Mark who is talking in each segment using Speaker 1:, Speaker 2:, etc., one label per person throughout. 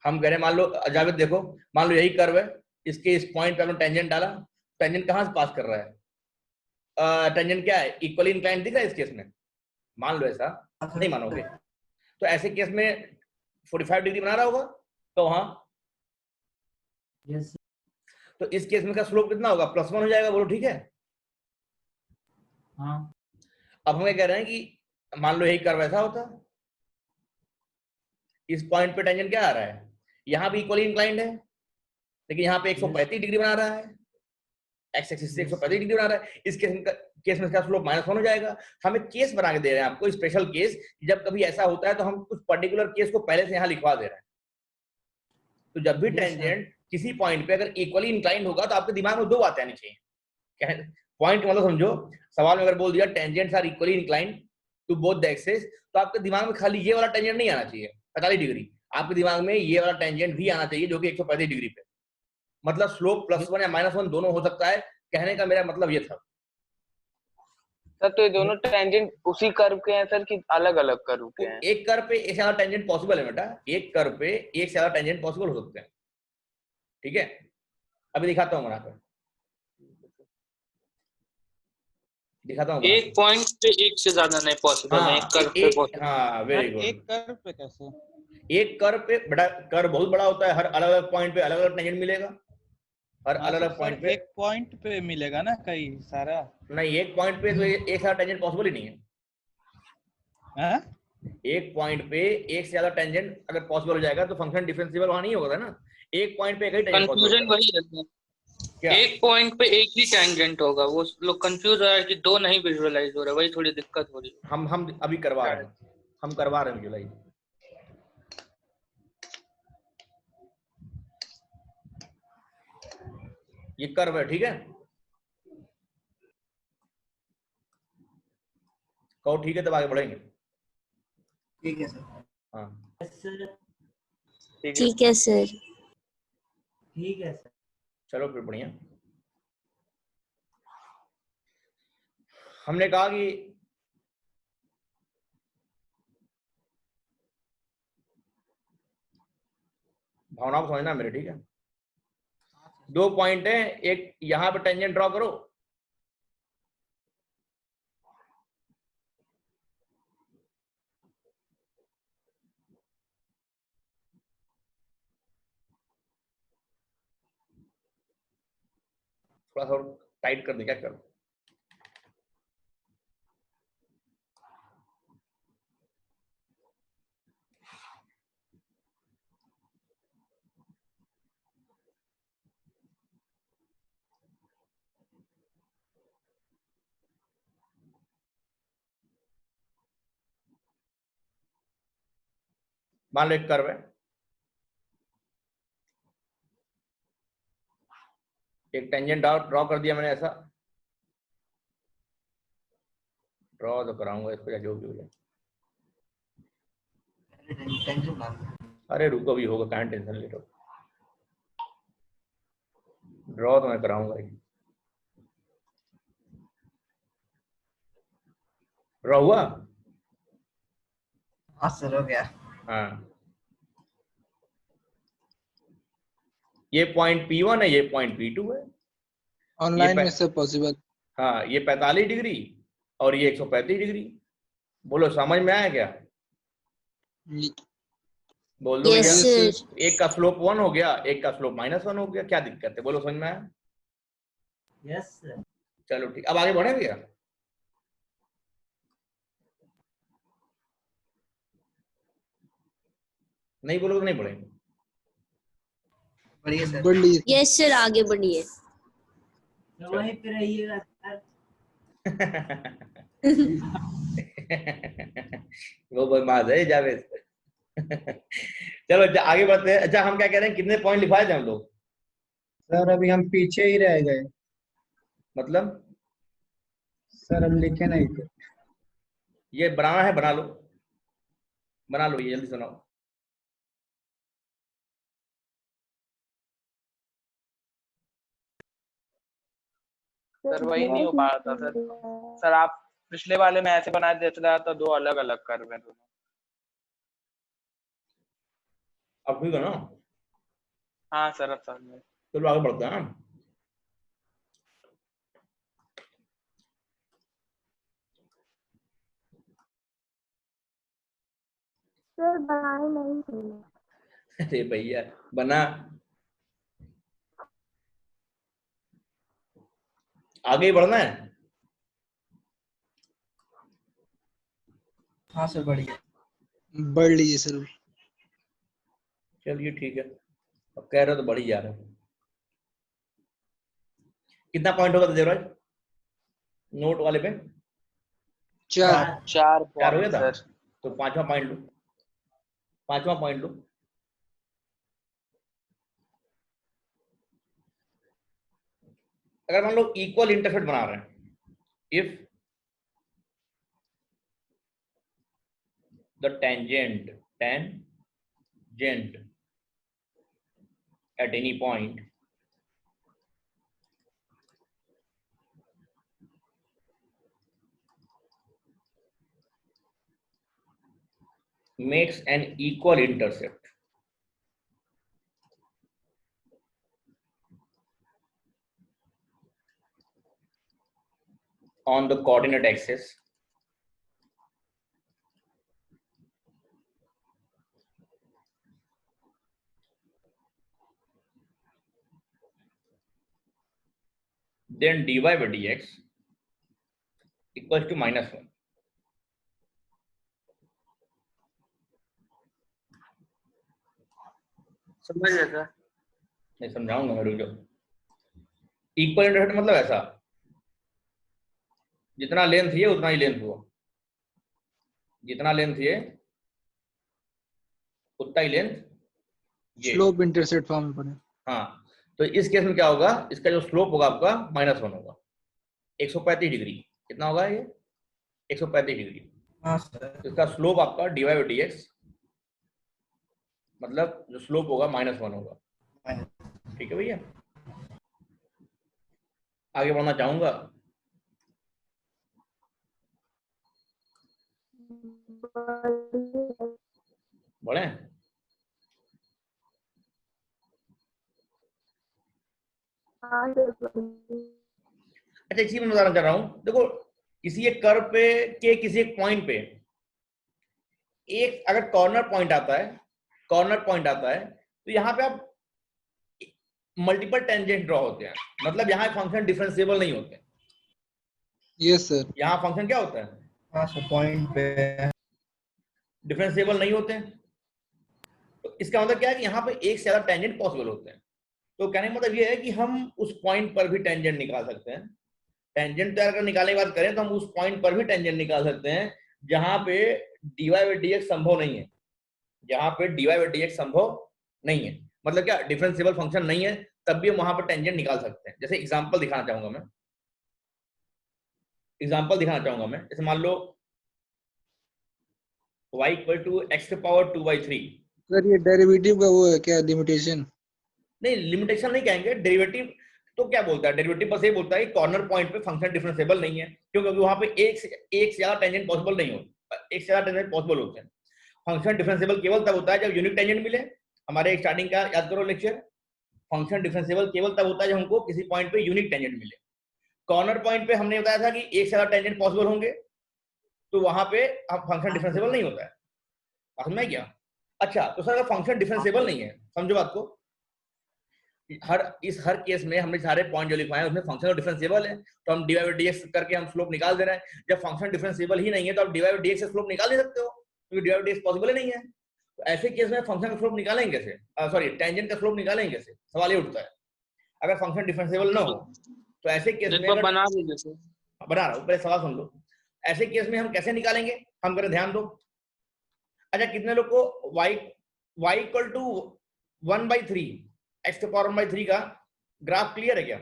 Speaker 1: हम कह रहे हैं मान लो जावेद देखो, मान लो यही कर्व है, इसके इस पॉइंट पे हमने टेंजेंट डाला, टेंजेंट कहाँ से पास कर रहा है? टेंजेंट क्या है? इक्वली इंक्लाइंड दिख रहा है इस केस में, मान लो ऐसा, नहीं मानोगे तो ऐसे केस में 45 डिग्री बना रहा होगा, तो हाँ
Speaker 2: यस
Speaker 1: तो इस केस में का स्लोप कितना होगा? +1 हो जाएगा, बोलो ठीक है।
Speaker 2: हाँ
Speaker 1: अब हम क्या कह रहे हैं कि मान लो यही कर्व ऐसा होता, इस पॉइंट पे टेंजेंट क्या आ रहा है? यहाँ भी इक्वली इंक्लाइंड है, लेकिन यहाँ पे 135 डिग्री बना रहा है, एक्स एक्सिस से 135 डिग्री बना रहा है। इस केस में इसका स्लोप -1 हो जाएगा। हम एक केस बना के दे रहे हैं आपको, स्पेशल केस, जब कभी ऐसा होता है तो हम कुछ पर्टिकुलर केस को पहले से यहाँ लिखवा दे रहे हैं। तो जब भी टेंजेंट किसी पॉइंट पे अगर इक्वली इंक्लाइंड होगा तो आपके दिमाग में दो बातें आनी चाहिए। पॉइंट मतलब समझो, सवाल में अगर बोल दिया tangents are equally inclined to both the axis, तो आपके दिमाग में खाली ये वाला टेंजेंट नहीं आना चाहिए 45 डिग्री, आपके दिमाग में ये वाला टेंजेंट भी आना चाहिए जो कि 135 डिग्री पे, मतलब स्लोप +1 या -1 दोनों हो सकता है। कहने का मेरा मतलब ये था
Speaker 3: सर। तो ये दोनों टेंजेंट उसी कर्व के हैं सर कि अलग अलग कर्व के हैं?
Speaker 1: एक कर्व पे एक से ज्यादा टेंजेंट पॉसिबल है बेटा, एक कर्व पे एक से ज्यादा टेंजेंट पॉसिबल हो सकते हैं, ठीक है। अभी दिखाता हूँ बनाकर, दिखाता हूँ
Speaker 4: एक पॉइंट पे एक से ज्यादा नहीं पॉसिबल है, एक कर्व पे पॉसिबल।
Speaker 1: हाँ वेरी गुड।
Speaker 2: एक कर्व पे कैसे?
Speaker 1: एक कर्व पे बड़ा, कर्व बहुत बड़ा होता है, हर अलग अलग पॉइंट पे अलग अलग टेंजेंट मिलेगा, हर
Speaker 2: हाँ,
Speaker 1: अलग
Speaker 2: तो
Speaker 1: अलग पॉइंट पे।
Speaker 2: एक पॉइंट पे मिलेगा ना कई सारा?
Speaker 1: नहीं, एक पॉइंट पे तो एक सारा टेंजेंट पॉसिबल ही नहीं है।
Speaker 2: हाँ?
Speaker 1: एक पॉइंट पे एक से ज्यादा टेंजेंट अगर पॉसिबल हो जाएगा तो फंक्शन डिफरेंशिएबल वहां नहीं होगा ना, एक पॉइंट पे एक ही टेंजेंट पॉसिबल
Speaker 4: कंफ्यूजन
Speaker 1: होगा।
Speaker 4: वही है,
Speaker 1: क्या?
Speaker 4: एक पॉइंट पे एक ही टेंजेंट होगा, वो लोग कंफ्यूज हो रहा है कि दो नहीं विजुअलाइज हो रहा है, वही थोड़ी दिक्कत हो रही है।
Speaker 1: हम अभी करवा रहे हैं, हम करवा रहे हैं जुलाई। ये कर्व है, ठीक है, कहो ठीक है, तब आगे बढ़ेंगे।
Speaker 2: ठीक है सर।
Speaker 1: हाँ
Speaker 5: ठीक है सर।
Speaker 2: ठीक है सर।
Speaker 1: चलो फिर बढ़िया। हमने कहा कि भावना को समझना मेरे, ठीक है। दो पॉइंट है, एक यहां पे टेंजेंट ड्रॉ करो, थोड़ा सा टाइट कर दे, क्या करो। मान लो एक कर्व है, एक टेंजेंट ड्रॉ कर दिया मैंने, ऐसा ड्रॉ तो कराऊंगा इसको या जो भी हो जाए। अरे रुको, भी होगा, कहाँ टेंशन ले रहे हो, ड्रॉ तो मैं कराऊंगा ही। ड्रॉ हुआ?
Speaker 2: हाँ सर हो गया।
Speaker 1: हाँ, ये पॉइंट P1 है, ये पॉइंट P2 है।
Speaker 6: ऑनलाइन में से पॉसिबल।
Speaker 1: हाँ, ये 45 डिग्री और ये 135 डिग्री। बोलो समझ में आया क्या? बोल दो
Speaker 5: यस
Speaker 1: भैया।
Speaker 5: सर।
Speaker 1: एक का स्लोप 1 हो गया, एक का स्लोप -1 हो गया, क्या दिक्कत है? बोलो समझ में आया?
Speaker 2: Yes sir.
Speaker 1: चलो ठीक, अब आगे बढ़े भैया। नहीं बोलोगे तो नहीं बढ़ेंगे।
Speaker 2: बढ़िया सर।
Speaker 6: बढ़िए।
Speaker 5: यस सर, आगे बढ़िए।
Speaker 2: तो वहीं पे रहिएगा सर।
Speaker 1: वो बदमाश है जावेद। चलो अच्छा, आगे बढ़ते हैं। अच्छा, हम क्या कह रहे हैं, कितने पॉइंट लिखवाए थे हम लोग?
Speaker 6: सर अभी हम पीछे ही रह गए।
Speaker 1: मतलब
Speaker 6: सर हम लिखे नहीं थे।
Speaker 1: ये बनाना है, बना लो, बना लो, ये जल्दी सुनाओ।
Speaker 3: सर वही नहीं हो पा रहा था सर। सर आप पिछले वाले में ऐसे बना देते रहा तो दो अलग अलग कर्व हैं दोनों।
Speaker 1: अब ठीक है ना?
Speaker 3: हाँ सर अब समझ में।
Speaker 1: चलो आगे बढ़ते हैं।
Speaker 5: सर बनाए नहीं चाहिए।
Speaker 1: अरे भैया बना, आगे ही बढ़ना है।
Speaker 2: हाँ सर बढ़िया।
Speaker 6: बढ़ लीजिए सर।
Speaker 1: चलिए ठीक है, अब कह रहे हो तो बढ़ ही जा रहा है। कितना पॉइंट होगा देवराज नोट वाले पे?
Speaker 6: 4।
Speaker 3: 4
Speaker 1: 4 हो गया
Speaker 3: पॉइंट
Speaker 1: था,
Speaker 3: सर।
Speaker 1: तो 5वां पॉइंट लो, 5वां पॉइंट लो। अगर मान लो इक्वल इंटरसेप्ट बना रहे हैं, if the tangent at any point makes an equal intercept on the coordinate axis then dy by dx equals to -1।
Speaker 3: समझ गए सर।
Speaker 1: मैं समझाऊंगा, मैं रुक जाओ। इक्वल इंटरसेप्ट मतलब ऐसा, जितना लेंथ ये उतना ही लेंथ हुआ, जितना लेंथ ये उतना ही लेंथ ये।
Speaker 6: स्लोप इंटरसेप्ट फॉर्म में पड़े।
Speaker 1: हाँ, तो इस केस में क्या होगा, इसका जो स्लोप होगा आपका -1 होगा, 135 डिग्री। कितना होगा ये? 135 डिग्री।
Speaker 2: हाँ सर।
Speaker 1: तो इसका स्लोप आपका dy by dx मतलब जो स्लोप होगा -1 होगा। ठीक है भैया, आगे बढ़ना चाहूंगा। बढ़े? अच्छा, इसी में बताना चाह रहा हूँ, देखो किसी एक कर्व पे के किसी एक पॉइंट पे एक अगर कॉर्नर पॉइंट आता है, तो यहाँ पे आप मल्टीपल टेंजेंट ड्रॉ होते हैं, मतलब यहाँ फंक्शन डिफरेंशिएबल नहीं होते।
Speaker 6: Yes sir.
Speaker 1: यहाँ फंक्शन क्या होता है?
Speaker 2: हाँ सर पॉइंट पे
Speaker 1: डिफरेंशिएबल नहीं होते हैं। तो इसका मतलब क्या है कि यहाँ पे एक से ज्यादा टेंजेंट पॉसिबल होते हैं। तो कहने का मतलब ये है कि हम उस पॉइंट पर भी टेंजेंट निकाल सकते हैं। टेंजेंट तैयार कर निकालने की बात करें तो हम उस पॉइंट पर भी टेंजेंट निकाल सकते हैं जहां पे dy by dx संभव नहीं है, जहां पे dy by dx संभव नहीं है, मतलब क्या डिफरेंशिएबल फंक्शन नहीं है, तब भी हम वहां पर टेंजेंट निकाल सकते हैं। जैसे एग्जांपल दिखाना चाहूंगा मैं, जैसे मान लो y इक्वल टू x के पावर 2/3।
Speaker 6: सर ये डेरिवेटिव का वो है क्या, लिमिटेशन?
Speaker 1: नहीं, लिमिटेशन नहीं कहेंगे, डेरिवेटिव तो क्या बोलता है, डेरिवेटिव बस ये बोलता है कि कॉर्नर पॉइंट पे फंक्शन डिफरेंशिएबल नहीं है, क्योंकि वहां पे एक से ज्यादा टेंजेंट पॉसिबल नहीं होता, एक से ज्यादा टेंजेंट पॉसिबल होते हैं। फंक्शन डिफरेंशिएबल केवल तब होता है जब यूनिक टेंजेंट मिले। हमारे स्टार्टिंग का याद करो लेक्चर, फंक्शन डिफरेंशिएबल केवल तब होता है जब हमको किसी पॉइंट पे यूनिक टेंजेंट मिले। कॉर्नर पॉइंट पे हमने बताया था कि एक से ज्यादा टेंजेंट पॉसिबल होंगे, तो वहां पे फंक्शन डिफरेंशिएबल नहीं होता है। समझ में क्या? अच्छा, तो सर अगर फंक्शन डिफरेंशिएबल नहीं है, समझो बात को, हर केस में हमने सारे पॉइंट जो लिखवाए हैं उसमें फंक्शन डिफरेंशिएबल है, तो हम dy by dx करके हम स्लोप निकाल दे रहे हैं। जब फंक्शन डिफरेंशिएबल ही नहीं है तो आप dy by dx से स्लोप निकाल नहीं सकते हो, क्योंकि dy by dx पॉसिबल ही नहीं है। तो ऐसे केस में फंक्शन का स्लोप निकालेंगे कैसे, सॉरी टेंजेंट का स्लोप निकालेंगे कैसे, सवाल ये उठता है। अगर फंक्शन डिफरेंशिएबल ना हो तो ऐसे केस में
Speaker 4: बना दीजिए सर।
Speaker 1: बना रहा हूँ, पहले सवाल सुन लो। ऐसे केस में हम कैसे निकालेंगे, हम करें ध्यान दो। अच्छा, कितने लोग को y इक्वल टू 1/3 x के पावर 1/3 का ग्राफ क्लियर है क्या?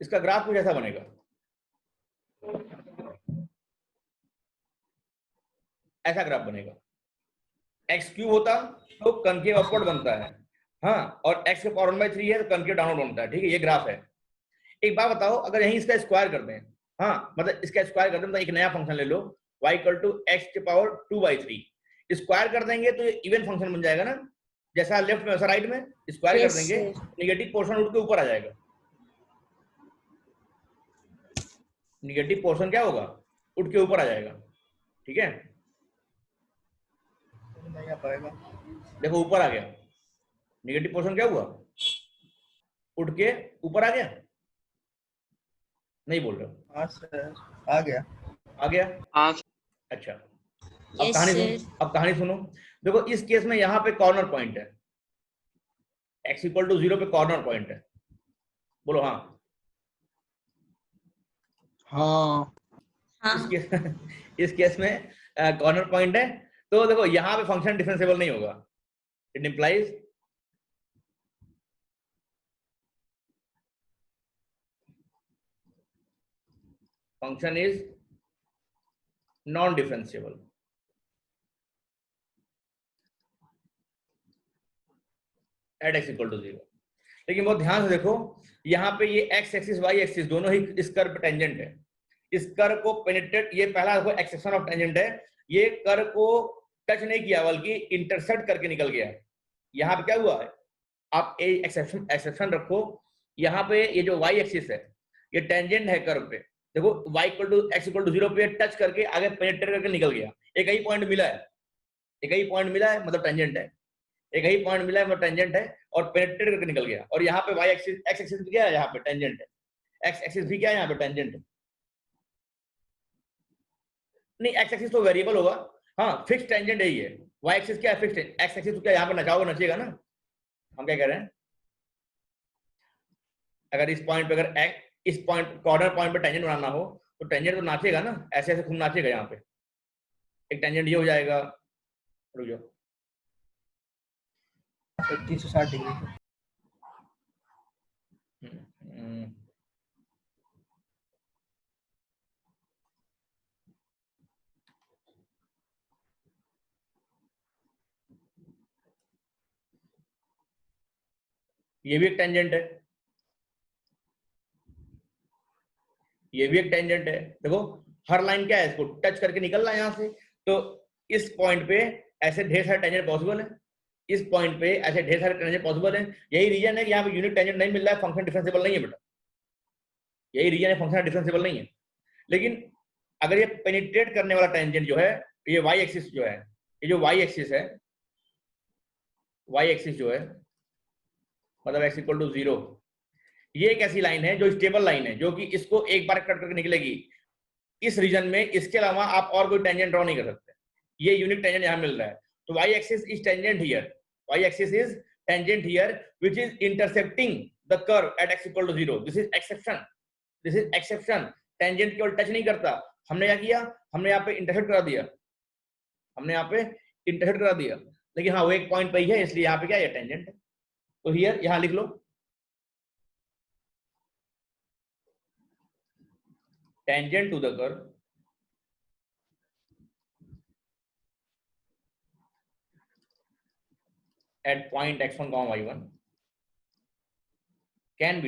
Speaker 1: इसका ग्राफ कुछ ऐसा बनेगा, ऐसा ग्राफ बनेगा। एक्स क्यूब होता तो कनकेव अपवर्ड बनता है, हाँ, और x के पावर 1/3 है तो कनकेव डाउनवर्ड बनता है। ठीक है, ये ग्राफ है। एक बात बताओ, अगर यहीं इसका स्क्वायर कर दें हाँ मतलब इसका स्क्वायर कर दें तो एक नया फंक्शन ले लो y इक्वल टू एक्स की पावर 2/3 स्क्वायर कर देंगे तो ये इवन फंक्शन बन जाएगा ना, जैसा लेफ्ट में वैसा राइट में स्क्वायर कर देंगे, निगेटिव पोर्शन उठ के ऊपर आ जाएगा। निगेटिव पोर्शन क्या होगा, उठ के ऊपर आ जाएगा। ठीक है,
Speaker 2: नहीं आ पाएगा।
Speaker 1: देखो ऊपर आ गया, निगेटिव पोर्शन क्या हुआ, उठ के ऊपर आ गया। नहीं बोल रहे हो?
Speaker 2: हाँ सर, आ गया।
Speaker 1: आ गया।
Speaker 4: हाँ
Speaker 1: अच्छा, अब कहानी सुनो। देखो इस केस में यहाँ पे कॉर्नर पॉइंट है, x इक्वल टू 0 पे कॉर्नर पॉइंट है। बोलो हाँ।
Speaker 6: हाँ
Speaker 1: इस केस में कॉर्नर पॉइंट है, तो देखो यहाँ पे फंक्शन डिफरेंशिएबल नहीं होगा। It implies function is non differentiable. At x equal to 0। लेकिन बहुत ध्यान से देखो, यहाँ पे ये x एक्सिस y एक्सिस दोनों ही इस कर्व पे टेंजेंट है। इस कर्व को पेनिट्रेट, ये पहला देखो एक्सेप्शन ऑफ टेंजेंट है, ये कर्व को टच नहीं किया बल्कि इंटरसेक्ट करके निकल गया। यहाँ पे क्या हुआ है, आप एक्सेप्शन रखो, यहाँ पे ये जो y एक्सिस है ये टेंजेंट है कर्व पे। देखो y equal to x equal to 0 पे टच करके आगे पेनिट्रेट करके निकल गया। एक ही पॉइंट मिला है, एक ही पॉइंट मिला है मतलब टेंजेंट है, एक ही पॉइंट मिला है मतलब टेंजेंट है और पेनिट्रेट करके निकल गया। और यहाँ पे y एक्सिस x एक्सिस भी क्या है, यहाँ पे टेंजेंट है, x एक्सिस भी क्या है, यहाँ पे टेंजेंट है। नहीं x एक्सिस तो वेरिएबल होगा, हाँ फिक्स टेंजेंट यही है। y एक्सिस क्या है, फिक्स है। x एक्सिस तो क्या यहाँ पे नचाओगे नचेगा ना। हम क्या कह रहे हैं, अगर इस पॉइंट पे अगर इस पॉइंट कॉर्नर पॉइंट पे टेंजेंट बनाना हो तो टेंजेंट तो नाचेगा ना, ऐसे ऐसे खूब नाचेगा। यहाँ पे एक टेंजेंट ये हो जाएगा, रुक जाओ,
Speaker 2: 360 डिग्री।
Speaker 1: ये भी एक टेंजेंट है, ये भी एक टेंजेंट है। देखो हर लाइन क्या है, इसको टच करके निकल रहा है यहाँ से, तो इस पॉइंट पे ऐसे ढेर सारे टेंजेंट पॉसिबल है, इस पॉइंट पे ऐसे ढेर सारे टेंजेंट पॉसिबल है। यही रीजन है कि यहाँ पे यूनिट टेंजेंट नहीं मिल रहा है, फंक्शन डिफरेंशिएबल नहीं है बेटा, यही रीजन है, फंक्शन डिफरेंशिएबल नहीं है। लेकिन अगर ये पेनिट्रेट करने वाला टेंजेंट जो है, ये y एक्सिस जो है, ये जो y एक्सिस है, y एक्सिस जो है मतलब x इक्वल टू 0, ये एक ऐसी लाइन है जो स्टेबल लाइन है, जो कि इसको एक बार कट करके निकलेगी इस रीजन में, इसके अलावा आप और कोई टेंजेंट ड्रॉ नहीं कर सकते। ये यूनिक टेंजेंट यहाँ मिल रहा है, तो y axis is tangent here, y axis is tangent here which is intercepting the curve at x equal to 0। This is exception, this is exception. Tangent केवल टच नहीं करता, हमने क्या किया, हमने यहाँ पे इंटरसेक्ट करा दिया, हमने यहाँ पे इंटरसेक्ट करा दिया। लेकिन हाँ वो एक पॉइंट पे ही है, इसलिए यहाँ पे क्या है, टेंजेंट है। तो हियर यहाँ लिख लो tangent to the curve at point x1 comma y1 can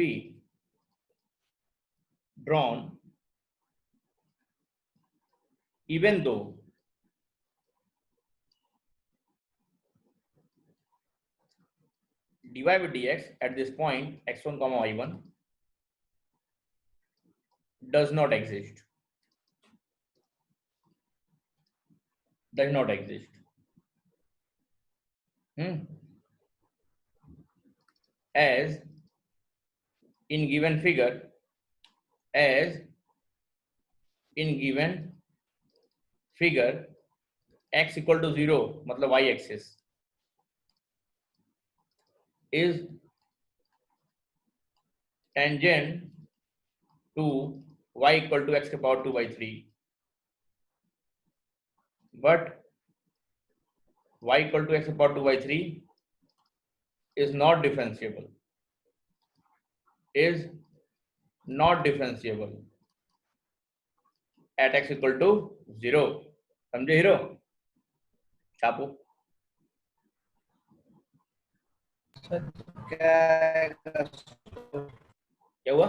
Speaker 1: be drawn even though dy by dx at this point x1 comma y1 does not exist, does not exist. As in given figure, as in given figure x equal to 0 मतलब y axis is tangent to y equal to x के power 2/3, but y equal to x के power 2/3 is not differentiable, is not differentiable at x equal to 0। समझे hero? छापो।
Speaker 2: Sir क्या
Speaker 1: क्या हुआ?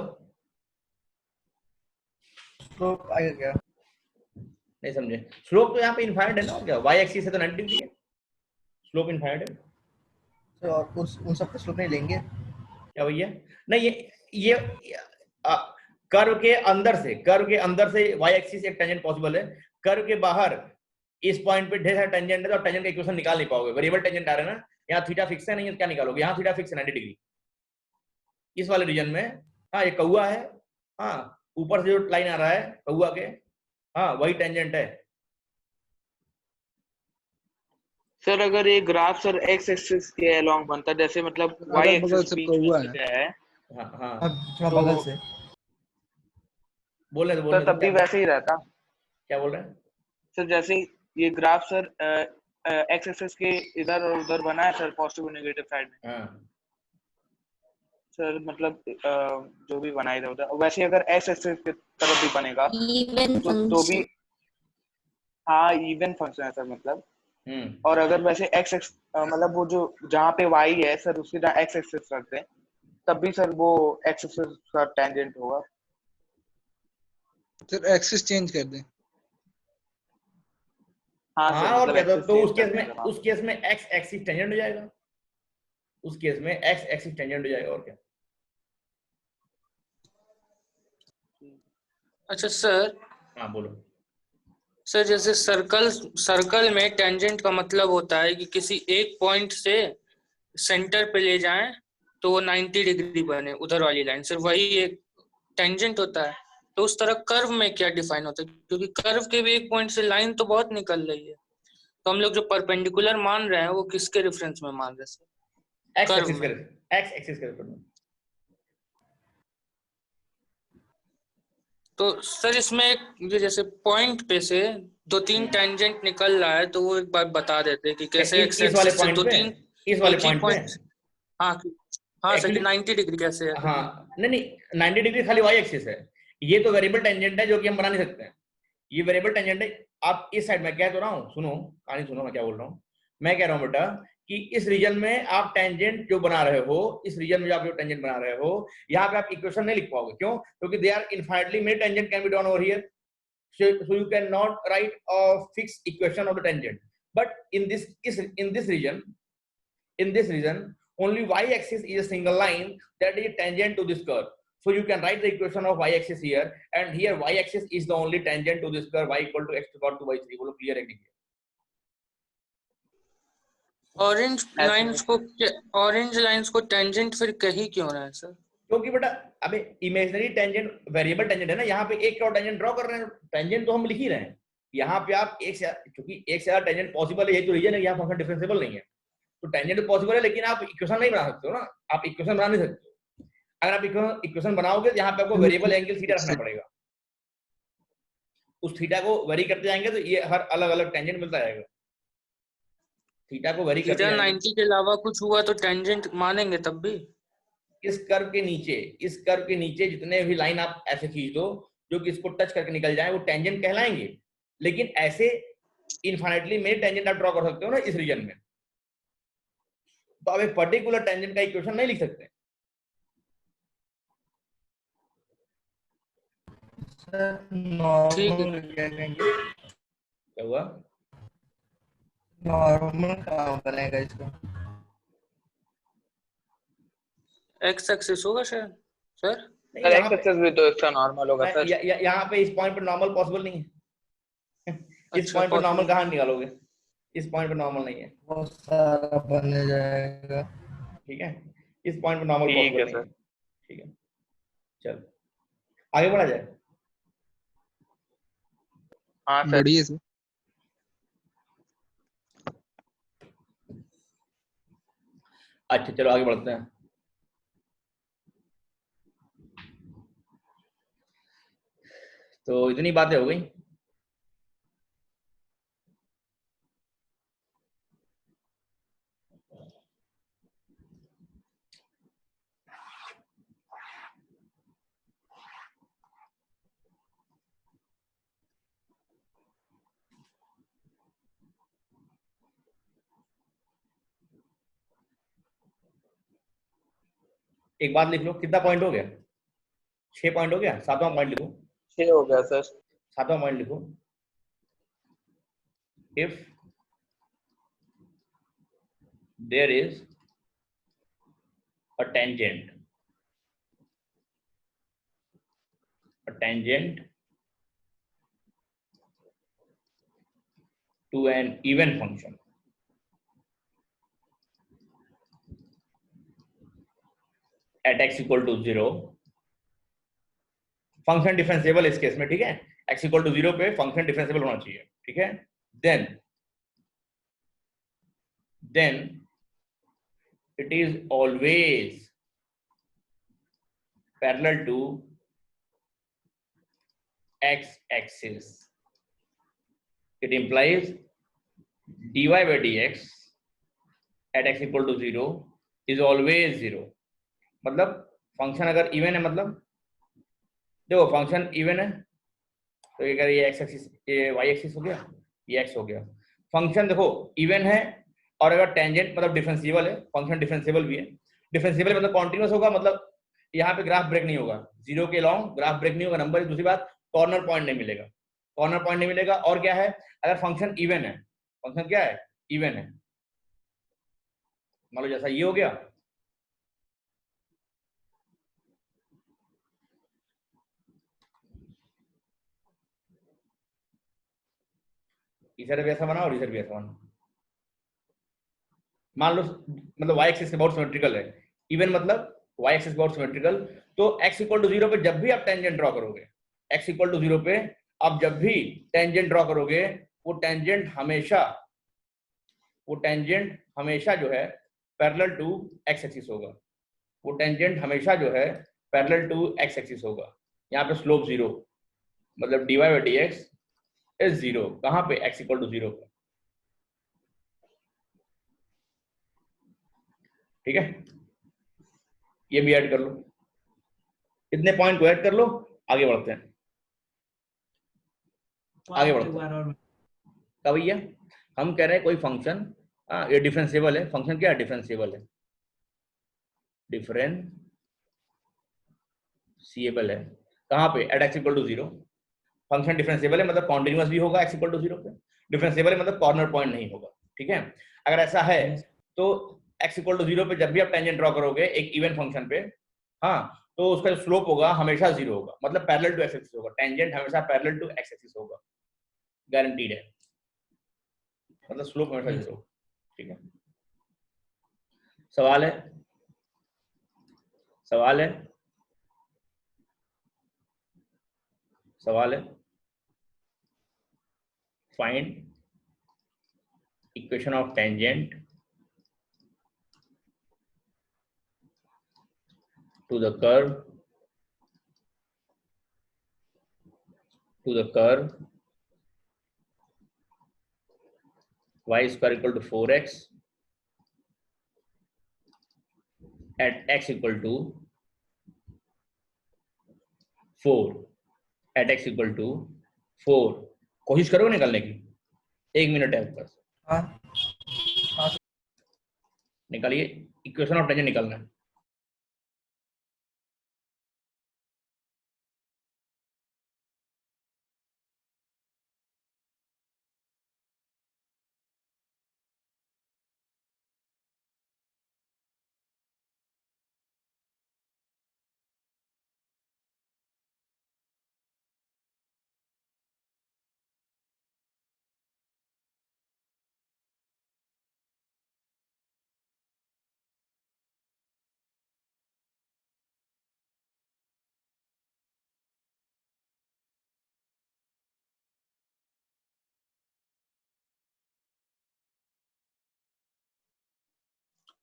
Speaker 2: Slope आएगा क्या?
Speaker 1: नहीं समझे, स्लोप तो यहाँ पे इनफाइनाइट है ना, और क्या, वाई एक्सिस है तो 90 डिग्री है, स्लोप इनफाइनाइट है।
Speaker 2: तो और उन सब का स्लोप नहीं लेंगे?
Speaker 1: क्या भैया, नहीं ये कर्व के अंदर से वाई एक्सिस एक टेंजेंट पॉसिबल है, कर्व के बाहर इस पॉइंट पे ढेर सारा टेंजेंट है, तो टेंजेंट का इक्वेशन निकाल नहीं पाओगे, वेरिएबल टेंजेंट आ रहे हैं ना, यहाँ थीटा फिक्स है, नहीं है क्या निकालोगे, यहाँ थीटा फिक्स है 90 डिग्री इस वाले रीजन में। हाँ ये कौआ है, हाँ ऊपर से जो लाइन आ रहा है कौआ के, हाँ वही टेंजेंट है।
Speaker 3: सर अगर ये ग्राफ सर एक्स एक्सिस के अलोंग बनता, जैसे मतलब वाई
Speaker 6: अगल बगल
Speaker 3: एक्सिस
Speaker 6: सब
Speaker 3: बीच में
Speaker 6: कौआ
Speaker 3: से
Speaker 6: है।
Speaker 3: है,
Speaker 1: हाँ हाँ
Speaker 2: थोड़ा
Speaker 3: तो
Speaker 2: बगल से।
Speaker 1: बोलने
Speaker 3: तो
Speaker 1: दो
Speaker 3: तब भी वैसे ही रहता।
Speaker 1: क्या बोल रहे हैं।
Speaker 3: सर जैसे ये ग्राफ सर एक्स एक्सिस के इधर और उधर बना है सर, पॉजिटिव और नेगेटिव साइड में
Speaker 1: हाँ
Speaker 3: सर, मतलब जो भी बना इधर उधर, वैसे अगर एक्स एक्सिस की तरफ भी बनेगा
Speaker 5: इवन
Speaker 3: तो भी
Speaker 5: फंक्शन।
Speaker 3: हाँ इवन फंक्शन है सर मतलब।
Speaker 1: हम्म,
Speaker 3: और अगर वैसे एक्स एक्स मतलब वो जो जहाँ पे वाई है सर उसकी जहाँ एक्स एक्सिस रखते हैं, तब भी सर वो एक्स एक्सिस का टेंजेंट होगा।
Speaker 6: सर एक्सिस चेंज कर दें।
Speaker 3: हाँ
Speaker 1: हाँ
Speaker 3: सर
Speaker 1: और
Speaker 3: मतलब
Speaker 1: क्या,
Speaker 3: एक्सिस
Speaker 1: तो
Speaker 3: चेंज
Speaker 1: उस
Speaker 3: कर
Speaker 1: केस में
Speaker 3: देंगे हाँ।
Speaker 1: उस केस में एक्स एक्सिस टेंजेंट हो जाएगा, उस केस में एक्स एक्सिस टेंजेंट हो जाएगा, और क्या।
Speaker 4: अच्छा सर,
Speaker 1: हाँ बोलो।
Speaker 4: सर जैसे सर्कल में टेंजेंट का मतलब होता है कि किसी एक पॉइंट से सेंटर पे ले जाएं तो वो 90 डिग्री बने उधर वाली लाइन, सर वही एक टेंजेंट होता है। तो उस तरह कर्व में क्या डिफाइन होता है, क्योंकि कर्व के भी एक पॉइंट से लाइन तो बहुत निकल रही है, तो हम लोग जो परपेंडिकुलर मान रहे हैं वो किसके रेफरेंस में मान रहे हैं सर,
Speaker 1: एक्स
Speaker 4: कर्व
Speaker 1: एक्सिस
Speaker 4: में।
Speaker 1: करे, एक्स एक्सिस करे।
Speaker 4: तो सर इसमें ये जैसे पॉइंट पे से दो तीन टेंजेंट निकल रहा है, तो वो एक बार बता देते कि कैसे एक्स
Speaker 1: इस वाले
Speaker 4: एक्सिस से
Speaker 1: पॉइंट पे, इस
Speaker 4: दो
Speaker 1: वाले
Speaker 4: तीन
Speaker 1: पॉइंट पे
Speaker 4: पॉइंट। हाँ हाँ सर, कि
Speaker 1: एक्चुअली,
Speaker 4: 90 डिग्री कैसे है।
Speaker 1: हाँ नहीं नहीं 90 डिग्री खाली वाई एक्सिस है, ये तो वेरिएबल टेंजेंट है जो कि हम बना नहीं सकते हैं, ये वेरिएबल टेंजेंट है। आप इस साइड में, कह तो रहा हूँ, सुनो कहानी सुनो मैं क्या बोल रहा हूँ। मैं कह रहा हूँ बेटा कि इस रीजन में आप टेंजेंट जो बना रहे हो, इस रीजन में जो आप जो टेंजेंट बना रहे हो, यहाँ पे आप इक्वेशन नहीं लिख पाओगे, क्यों, क्योंकि they are infinitely many tangent can be drawn over here, so you cannot write a fixed equation of the tangent, but in this region only y-axis is a single line that is tangent to this curve, so you can write the equation of y-axis here, and here y-axis is the only tangent to this curve, y equal to x to the power 2 by 3। बोलो clear है कि नहीं?
Speaker 4: Orange lines को tangent फिर कही क्यों रहा है सर।
Speaker 1: क्योंकि बेटा अबे इमेजिनरी टेंजेंट वेरिएबल टेंजेंट है ना, यहाँ पे एक और टेंजेंट ड्रॉ कर रहे हैं, टेंजेंट तो हम लिख ही रहे हैं, यहाँ पे आप क्योंकि एक से ज्यादा टेंजेंट पॉसिबल है, यही तो रीजन है, यहाँ फंक्शन डिफरेंशिएबल नहीं है, तो टेंजेंट पॉसिबल है, लेकिन आप इक्वेशन नहीं बना सकते हो ना, आप इक्वेशन बना नहीं सकते। अगर आप इक्वेशन बनाओगे तो यहाँ पे आपको वेरिएबल एंगल थीटा रखना पड़ेगा, उस थीटा को वेरी करते जाएंगे तो ये हर अलग अलग टेंजेंट मिलता जाएगा, थीटा को वेरी करते
Speaker 4: थीटा
Speaker 1: जाएंगे।
Speaker 4: 90 के अलावा कुछ हुआ तो टेंजेंट मानेंगे तब भी।
Speaker 1: इस कर्व के नीचे जितने भी लाइन आप ऐसे खींच दो जो कि इसको टच करके निकल जाए, वो टेंजेंट कहलाएंगे, लेकिन ऐसे इनफाइनाइटली मेनी टेंजेंट आप ड्रॉ कर सकते हो ना इस रीजन में, तो आप एक पर्टिकुलर टेंजेंट का इक्वेशन नहीं लिख सकते।
Speaker 2: सर
Speaker 4: ठीक है,
Speaker 2: नॉर्मल क्या कहेंगे?
Speaker 1: क्या हुआ?
Speaker 2: नॉर्मल कहाँ बनेगा इसका?
Speaker 4: एक्स एक्सिस होगा शायद सर।
Speaker 1: नहीं
Speaker 3: सर
Speaker 1: यहाँ
Speaker 3: एक्स
Speaker 1: पे,
Speaker 3: एक्सिस भी तो इसका नॉर्मल होगा सर।
Speaker 1: यहाँ पे इस पॉइंट पे नॉर्मल पॉसिबल नहीं है। इस
Speaker 4: अच्छा
Speaker 1: पॉइंट पे नॉर्मल
Speaker 4: पॉसिबल।
Speaker 1: कहाँ निकालोगे, इस पॉइंट पे नॉर्मल नहीं है,
Speaker 2: बहुत सारा बन जाएगा।
Speaker 1: ठीक है, इस पॉइंट पे नॉर्मल
Speaker 3: ठीक
Speaker 1: पॉसिबल
Speaker 3: है
Speaker 1: नहीं
Speaker 3: सर।
Speaker 1: है, ठीक है। चल आगे बढ़ा जाए।
Speaker 3: हाँ सर।
Speaker 6: बढ़िया सर।
Speaker 1: अच्छा चलो आगे बढ़ते हैं। तो इतनी बातें हो गई। एक बात लिख लो, कितना पॉइंट हो गया, 6 पॉइंट हो गया, 7वां पॉइंट लिखो।
Speaker 3: 6 हो गया सर।
Speaker 1: 7वां पॉइंट लिखो, if there is a tangent to an even function at x equal to 0, function differentiable इस केस में, ठीक है, x equal to 0 पे फंक्शन डिफरेंशिएबल होना चाहिए, ठीक है, then it is always parallel to x axis. It implies dy by dx at x equal to 0 is always 0. मतलब फंक्शन अगर इवन है, मतलब देखो फंक्शन इवन है तो ये ये एक्स एक्सिस, ये वाई एक्सिस हो गया, ये एक्स हो गया। फंक्शन देखो इवन है और अगर टेंजेंट मतलब डिफरेंशिएबल है, फंक्शन डिफरेंशिएबल भी है। डिफरेंशिएबल मतलब कॉन्टिन्यूअस होगा, मतलब यहाँ पे ग्राफ ब्रेक नहीं होगा, 0 के लॉन्ग ग्राफ ब्रेक नहीं होगा। नंबर, दूसरी बात कॉर्नर पॉइंट नहीं मिलेगा, कॉर्नर पॉइंट नहीं मिलेगा। और क्या है, अगर फंक्शन इवन है, फंक्शन क्या है, इवन है, मान लो जैसा ये हो गया, इधर भी ऐसा बना और इधर भी ऐसा बना, मान लो मतलब y एक्सिस के बहुत सिमेट्रिकल है, इवन मतलब y एक्सिस बहुत सिमेट्रिकल, तो x इक्वल टू 0 पे जब भी आप टेंजेंट ड्रॉ करोगे, x इक्वल टू 0 पे आप जब भी टेंजेंट ड्रॉ करोगे, वो टेंजेंट हमेशा जो है पैरेलल टू x एक्सिस होगा, वो टेंजेंट हमेशा जो है पैरेलल टू x एक्सिस होगा। यहाँ पे स्लोप 0, मतलब dy by dx इज 0, कहाँ पे, x इक्वल टू 0 पे, ठीक है। ये भी ऐड कर लो, इतने पॉइंट को ऐड कर लो, आगे बढ़ते हैं, आगे बढ़ते हैं। क्या भैया, हम कह रहे हैं कोई फंक्शन, ये डिफरेंशिएबल है, फंक्शन क्या है, डिफरेंशिएबल है, डिफरेंशिएबल है कहाँ पे, at X equal to 0। Function differentiable है मतलब कॉन्टिन्यूअस भी होगा एक्स इक्वल टू 0 पे, डिफरेंशिएबल है मतलब कॉर्नर पॉइंट नहीं होगा, ठीक है। अगर ऐसा है तो एक्स इक्वल टू 0 पे जब भी आप टेंजेंट ड्रॉ करोगे एक इवन फंक्शन पे, हाँ, तो उसका जो स्लोप होगा हमेशा 0 होगा, मतलब पैरेलल टू एक्स एक्सिस होगा, टेंजेंट हमेशा पैरेलल टू एक्स एक्सिस होगा, गारंटीड है, मतलब स्लोप हमेशा 0, ठीक है। सवाल है, सवाल है, सवाल है, find equation of tangent to the curve y square equal to 4x at x equal to 4, at x equal to 4। कोशिश करो निकालने की, 1 मिनट है बस,
Speaker 2: हाँ
Speaker 1: निकालिए, इक्वेशन ऑफ टेंजेंट निकालना है।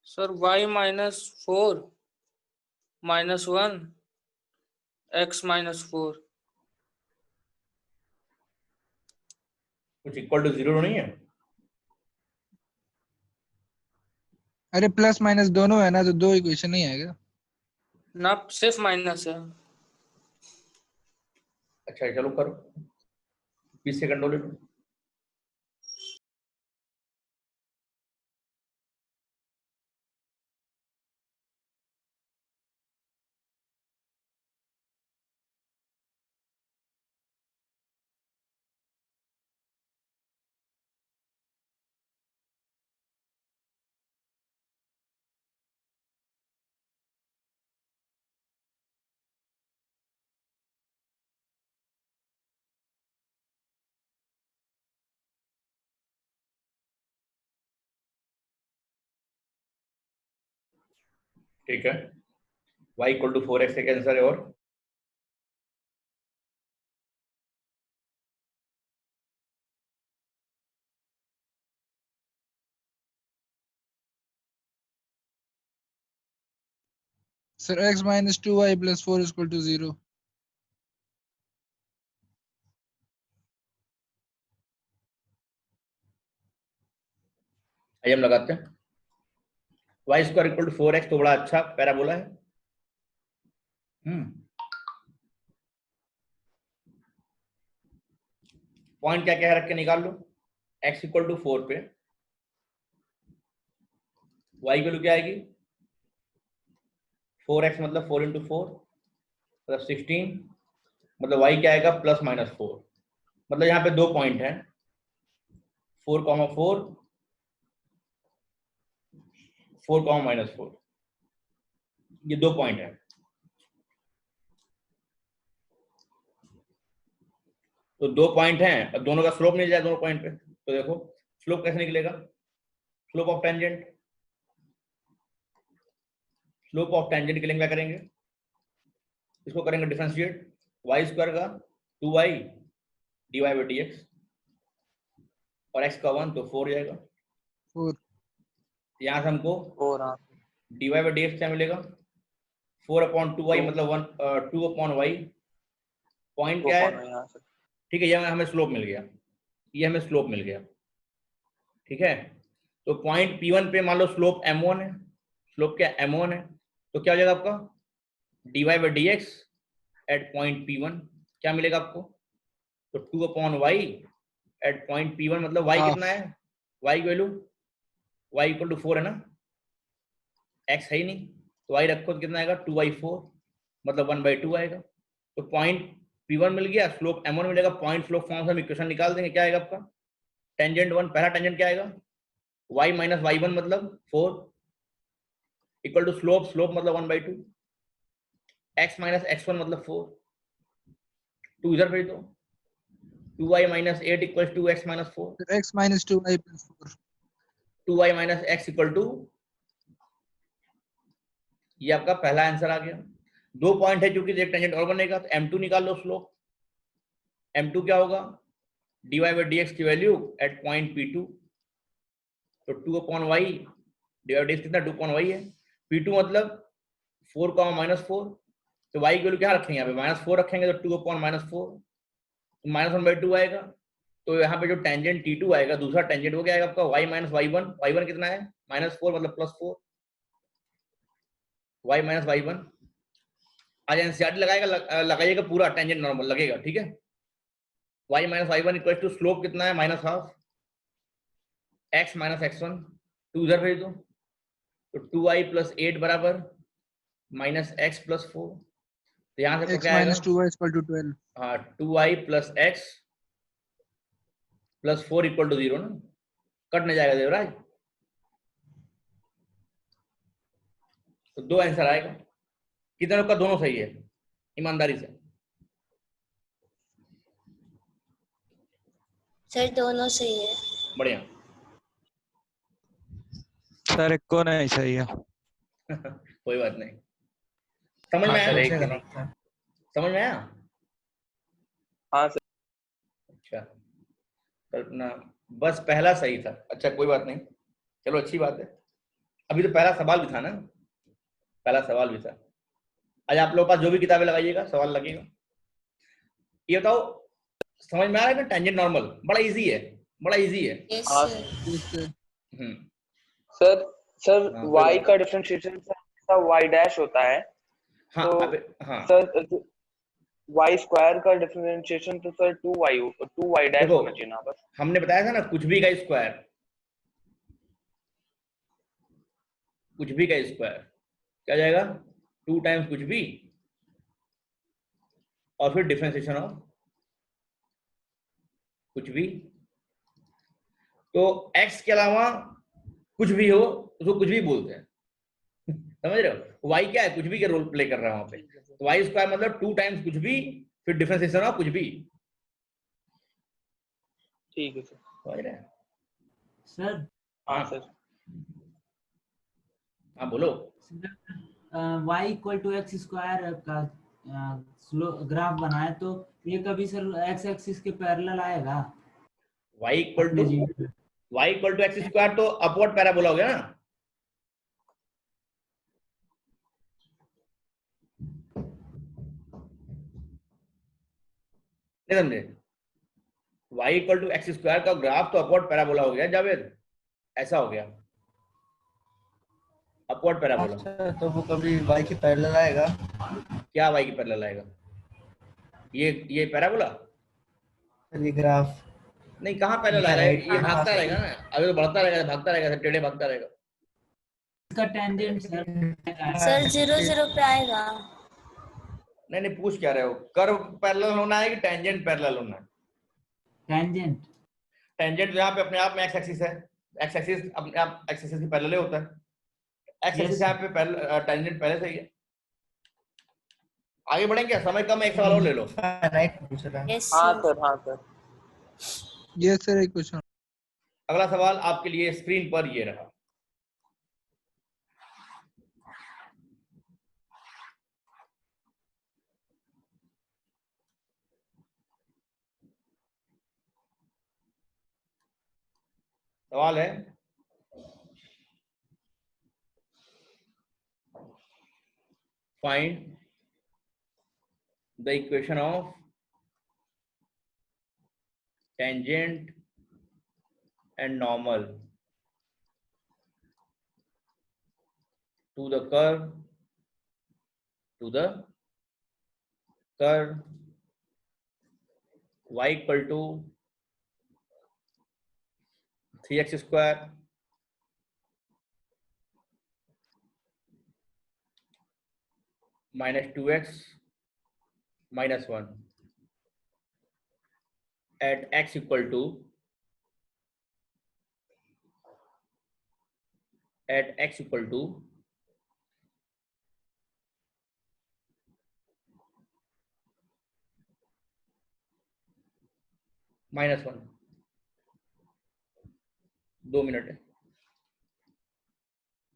Speaker 4: सर y -4 -1 x -4,
Speaker 1: कुछ इक्वल टू 0 नहीं है,
Speaker 6: अरे प्लस माइनस दोनों है ना, तो 2 इक्वेशन नहीं आएगा।
Speaker 4: ना सिर्फ माइनस है।
Speaker 1: अच्छा चलो करो, 20 सेकंड हो ले। ठीक है, y इक्वल टू 4x एक आंसर है। और
Speaker 6: sir x minus 2y plus 4 is equal to 0.
Speaker 1: आइए हम लगाते हैं। y square equal to 4x तो बड़ा अच्छा पैराबोला है। पॉइंट क्या क्या है रख के निकाल लो। x इक्वल टू 4 पे y वैल्यू क्या आएगी? 4x मतलब 4 इंटू 4 मतलब 16, मतलब y क्या आएगा? Plus minus 4। मतलब यहाँ पे 2 पॉइंट हैं, 4,4, 4, माइनस 4, ये 2 पॉइंट है। तो 2 पॉइंट हैं, अब दोनों का स्लोप मिल जाए दोनों पॉइंट पे। तो देखो स्लोप कैसे निकलेगा? Slope of tangent, slope of tangent के लिए क्या करेंगे? इसको करेंगे डिफरेंशिएट, y स्क्वायर का 2y dy बाई dx और x का 1 तो 4 जाएगा।
Speaker 6: 4.
Speaker 1: यहाँ से हमको
Speaker 3: और हाँ
Speaker 1: dy बाई dx क्या मिलेगा? 4/2y मतलब 2/y। पॉइंट क्या है?
Speaker 3: यहाँ से
Speaker 1: ठीक है, ये हमें स्लोप मिल गया, ये हमें स्लोप मिल गया। ठीक है, तो पॉइंट P1 पे मान लो स्लोप m1 है, स्लोप क्या m1 है, तो क्या हो जाएगा आपका? dy by dx at point P1 क्या मिलेगा आपको? तो 2/y एट पॉइंट P1 मतलब y
Speaker 6: Half.
Speaker 1: कितना है? y की वैल्यू y इक्वल टू 4 है ना, x है ही नहीं, तो y रखो तो कितना आएगा? 2/4 मतलब 1/2 आएगा। तो पॉइंट P1 मिल गया, स्लोप m1 मिलेगा। पॉइंट स्लोप फॉर्म से हम इक्वेशन निकाल देंगे, क्या आएगा आपका? टेंजेंट 1, पहला टेंजेंट क्या आएगा? y माइनस y1 मतलब 4 इक्वल टू स्लोप, स्लोप मतलब 1/2, x माइनस x1 मतलब 4, 2 इधर भेज दो, 2y minus 8 equal to x minus 4,
Speaker 6: Sir, x minus 2y plus 4.
Speaker 1: 2y minus x equal to, ये आपका पहला आंसर आ गया। 2 पॉइंट है क्योंकि एक टेंजेंट और बनेगा, तो m2 निकाल लो स्लोप। m2 क्या होगा? dy बाई dx की वैल्यू एट पॉइंट P2, तो 2/y dy बाई dx कितना? 2/y है। P2 मतलब 4, माइनस 4, तो y की वैल्यू क्या रखेंगे? यहाँ पे माइनस 4 रखेंगे, तो 2/-4 तो माइनस 1/2 आएगा। तो यहाँ पे जो टेंजेंट T2 आएगा, दूसरा टेंजेंट वो क्या आएगा आपका? y माइनस y1, y1 कितना है? -4 मतलब +4, y माइनस y1। आज एनसीईआरटी लगाएगा, लगाइएगा पूरा टेंजेंट नॉर्मल लगेगा, ठीक है। y minus y1 equal to slope कितना है? -12 x माइनस x1, 2 इधर भेज दो, तो 2y प्लस 8 बराबर माइनस x प्लस 4, तो यहाँ से
Speaker 6: X
Speaker 1: क्या आएगा?
Speaker 6: minus 2y is equal to 12.
Speaker 1: हाँ, 2y plus x plus 4 equal to 0 ना, कट नहीं जाएगा देवराज। तो 2 आंसर आएगा। कितने का? दोनों सही है, ईमानदारी से।
Speaker 7: सर दोनों सही है।
Speaker 1: बढ़िया।
Speaker 8: सर एक को नहीं सही है।
Speaker 1: कोई बात नहीं, समझ में
Speaker 2: हाँ
Speaker 1: आया?
Speaker 2: सर,
Speaker 3: एक
Speaker 2: एक
Speaker 3: ही
Speaker 2: गलत है।
Speaker 1: समझ में आया?
Speaker 3: हाँ सर।
Speaker 1: अच्छा, कल्पना बस पहला सही था। अच्छा कोई बात नहीं, चलो अच्छी बात है। अभी तो पहला सवाल भी था ना, पहला सवाल भी था। आज आप लोगों के पास जो भी किताबें लगाइएगा सवाल लगेगा। ये बताओ, समझ में आ रहा है ना? टेंजेंट नॉर्मल बड़ा इजी है, बड़ा इजी है।
Speaker 7: यस
Speaker 3: हाँ
Speaker 7: सर।
Speaker 6: Yes, sir.
Speaker 1: हम्म,
Speaker 3: सर सर
Speaker 1: हाँ, कोई
Speaker 3: y
Speaker 1: बात
Speaker 3: का डिफरेंशिएशन सर y डैश होता है,
Speaker 1: हाँ
Speaker 3: तो
Speaker 1: अबे हाँ
Speaker 3: सर y स्क्वायर का डिफरेंशिएशन तो सर 2y डैश
Speaker 1: देखो,
Speaker 3: होना चाहिए ना बस।
Speaker 1: हमने बताया था ना, कुछ भी का स्क्वायर, कुछ भी का स्क्वायर क्या जाएगा? 2 टाइम्स कुछ भी और फिर डिफरेंशिएशन ऑफ कुछ भी। तो x के अलावा कुछ भी हो उसको कुछ भी बोलते हैं, समझ रहे हो? y क्या है? कुछ भी का रोल प्ले कर रहा है वहां पे। तो y स्क्वायर मतलब 2 टाइम्स कुछ भी फिर डिफरेंशिएशन ऑफ कुछ भी,
Speaker 3: ठीक है सर।
Speaker 1: समझ रहे हैं?
Speaker 2: सर
Speaker 3: हाँ
Speaker 1: हाँ
Speaker 3: सर।
Speaker 1: हाँ बोलो।
Speaker 7: y equal to X square का ग्राफ बनाए तो ये कभी सर एक्स एक्सिस के पैरेलल आएगा?
Speaker 1: y इक्वल टू
Speaker 7: अपने
Speaker 1: एक्स स्क्वायर तो अपवर्ड पैराबोला हो गया ना। नहीं समझे? y equal to X square का ग्राफ तो अपवर्ड पैराबोला हो गया जावेद, ऐसा हो गया अपवर्ड पैराबोला।
Speaker 2: अच्छा, तो वो कभी y के पैरेलल आएगा?
Speaker 1: क्या y की पैरेलल आएगा? ये पैराबोला
Speaker 2: ये ग्राफ
Speaker 1: नहीं, कहाँ पैरेलल आएगा? ये भागता रहेगा ना, अभी तो बढ़ता रहेगा, भागता रहेगा, टेढ़े भागता रहेगा।
Speaker 7: इसका टेंजेंट
Speaker 5: सर 0 पे आएगा।
Speaker 1: नहीं नहीं, पूछ क्या रहे हो? कर्व पैरेलल होना है कि टेंजेंट पैरेलल होना है?
Speaker 7: टेंजेंट
Speaker 1: टेंजेंट यहाँ पे अपने आप में एक्स एक्सिस है, एक्स एक्सिस अपने आप एक्स एक्सिस की पैरेलल होता है, एक्स एक्सिस यहाँ पे टेंजेंट पहले से ही है। आगे बढ़ेंगे क्या? समय कम है, एक सवाल और ले लो।
Speaker 2: फाइनाइट पूछ रहा है।
Speaker 5: यस
Speaker 3: हाँ
Speaker 5: सर।
Speaker 3: सर, हाँ सर।
Speaker 6: यस सर, एक क्वेश्चन।
Speaker 1: अगला सवाल आपके लिए स्क्रीन पर ये रहा। सवाल है find the equation of tangent and normal to the curve y equal to 3x square minus 2x minus 1 at x equal to -1। 2 minute है।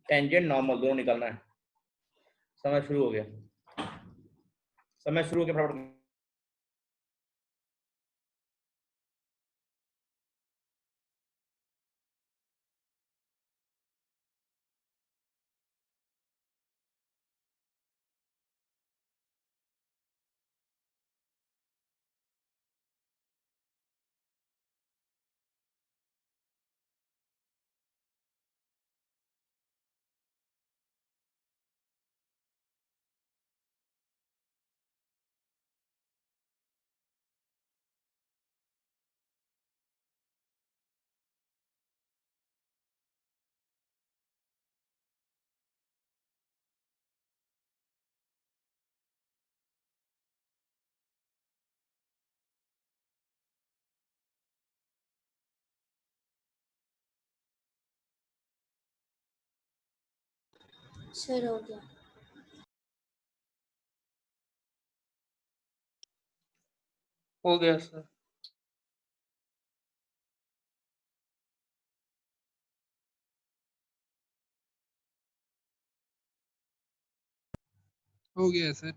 Speaker 1: टेंजेंट नॉर्मल दोनों निकालना है। समय शुरू हो गया, फटाफट।
Speaker 5: सर हो गया।
Speaker 4: हो गया सर।
Speaker 6: हो गया सर।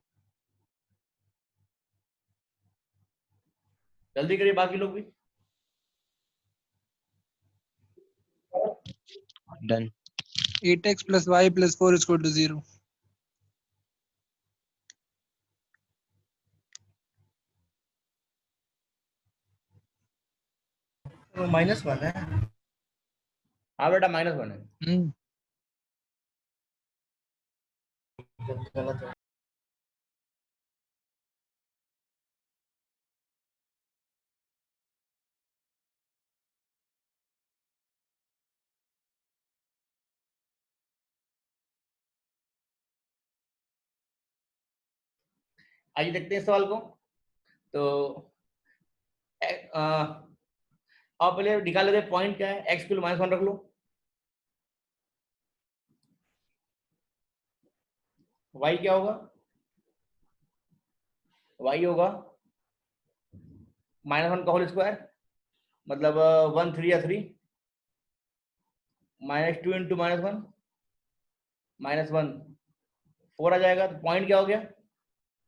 Speaker 1: जल्दी करिए बाकी लोग भी।
Speaker 8: Done.
Speaker 6: 8x plus y plus 4 is equal to 0.
Speaker 2: वो -1 है।
Speaker 1: हाँ बेटा, -1 है।
Speaker 2: गलत है।
Speaker 1: आइए देखते हैं सवाल को। तो आप पहले निकाल लेते पॉइंट क्या है। एक्स को -1 रख लो, y क्या होगा? y होगा -1 का होल स्क्वायर, मतलब 1 3 या 3 -2 × -1 -1 4 आ जाएगा। तो पॉइंट क्या हो गया,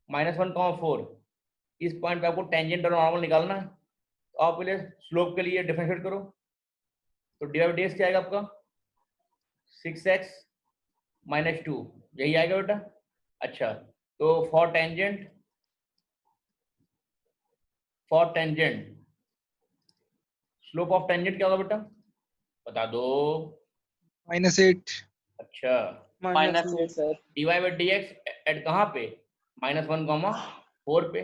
Speaker 1: -1,4। इस पॉइंट पे आपको टेंजेंट और नॉर्मल निकालना है। तो आप पहले स्लोप के लिए डिफरेंशिएट करो। तो dy by dx क्या आएगा आपका, 6x - 2, यही आएगा बेटा। अच्छा, तो for tangent slope of tangent क्या होगा बेटा, बता दो।
Speaker 6: -8
Speaker 1: अच्छा,
Speaker 3: -8 सर।
Speaker 1: dy by dx एट कहाँ पे, -1,4 पे।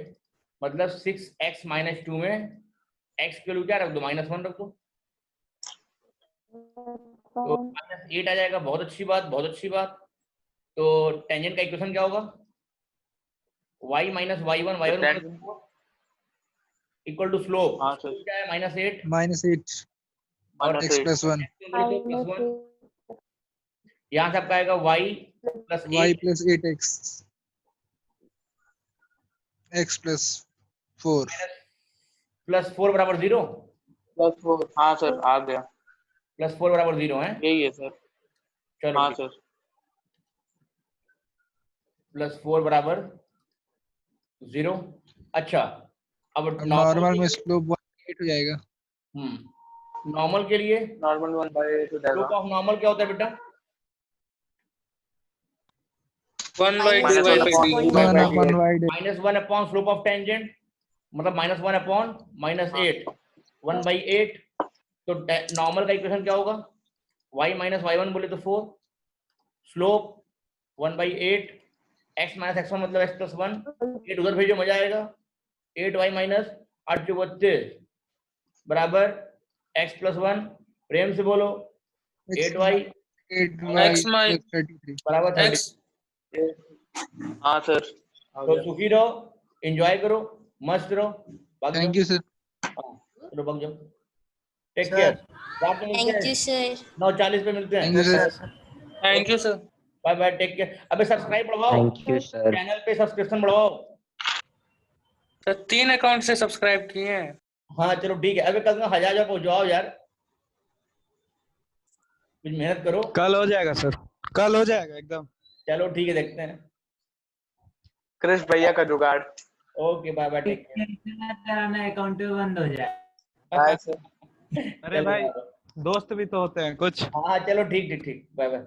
Speaker 1: मतलब 6x - 2 में x के लिए क्या रख दो, -1 रख दो। तो -8 आ जाएगा। बहुत अच्छी बात, बहुत अच्छी बात। तो टेंजेंट का इक्वेशन क्या होगा, y - y1 equal to slope.
Speaker 3: हाँ सर।
Speaker 1: क्या है, -8
Speaker 6: -8
Speaker 1: और
Speaker 6: x + 1
Speaker 1: +1। यहाँ से आपका आएगा y +
Speaker 6: y
Speaker 1: 8
Speaker 6: + 8x x + 4
Speaker 1: +4 = 0।
Speaker 3: +4 हाँ सर आ गया,
Speaker 1: +4 = 0 है।
Speaker 3: यही है सर।
Speaker 1: चलो
Speaker 3: हाँ
Speaker 1: ठीक,
Speaker 3: सर।
Speaker 1: +4 = 0। अच्छा, अब
Speaker 6: अब
Speaker 1: नॉर्मल
Speaker 6: नॉर्मल
Speaker 1: के
Speaker 6: में
Speaker 1: लिए,
Speaker 6: स्लोप 1/8 हो जाएगा।
Speaker 1: नॉर्मल के लिए
Speaker 3: नॉर्मल 1/8 हो जाएगा।
Speaker 1: स्लोप ऑफ नॉर्मल क्या होता है बेटा,
Speaker 4: 1/2
Speaker 3: -1
Speaker 4: by
Speaker 3: upon
Speaker 4: d।
Speaker 6: 1/1 wide
Speaker 1: -1 upon slope of tangent, मतलब -1 अपॉन -8, 1/8। तो नॉर्मल का इक्वेशन क्या होगा, y - y1 बोले तो 4, स्लोप 1/8, x - x1 मतलब x + 1, 8 उधर भेजो मजा आएगा। 8y - 8 × 32 बराबर x + 1, प्रेम से बोलो, 8y
Speaker 6: 8y
Speaker 4: x my
Speaker 6: + 33
Speaker 1: बराबर 30।
Speaker 4: x
Speaker 3: हाँ सर आ
Speaker 1: तो
Speaker 3: गया।
Speaker 1: सुखी रहो, एंजॉय करो, मस्त रहो, भाग जाओ।
Speaker 6: Thank you sir.
Speaker 1: हाँ, चलो भाग जाओ। Take
Speaker 2: sir.
Speaker 1: केयर, रात में मिलते
Speaker 5: थैंक यू
Speaker 1: हैं,
Speaker 5: सर।
Speaker 1: 9:40 पे मिलते
Speaker 6: थैंक
Speaker 1: हैं।
Speaker 6: You
Speaker 2: yes
Speaker 6: sir.
Speaker 2: Sir.
Speaker 4: Thank you sir.
Speaker 1: Bye bye, take care. अबे सब्सक्राइब बढ़वाओ,
Speaker 9: थैंक यू सर।
Speaker 1: चैनल पे सब्सक्रिप्शन बढ़वाओ।
Speaker 4: तो 3 अकाउंट से सब्सक्राइब किए हैं।
Speaker 1: हाँ चलो ठीक है, अबे कल का 1000 पहुंचाओ यार, कुछ मेहनत करो।
Speaker 8: कल हो जाएगा सर, कल हो जाएगा एकदम।
Speaker 1: चलो ठीक है, देखते हैं।
Speaker 3: क्रिश भैया का जुगाड़।
Speaker 1: ओके, बाय बाय, टेक
Speaker 7: कराना अकाउंट बंद हो जाए।
Speaker 3: Bye sir.
Speaker 1: केयर।
Speaker 8: अरे भाई, दोस्त भी तो होते हैं कुछ।
Speaker 1: हाँ चलो ठीक ठीक ठीक, बाय बाय।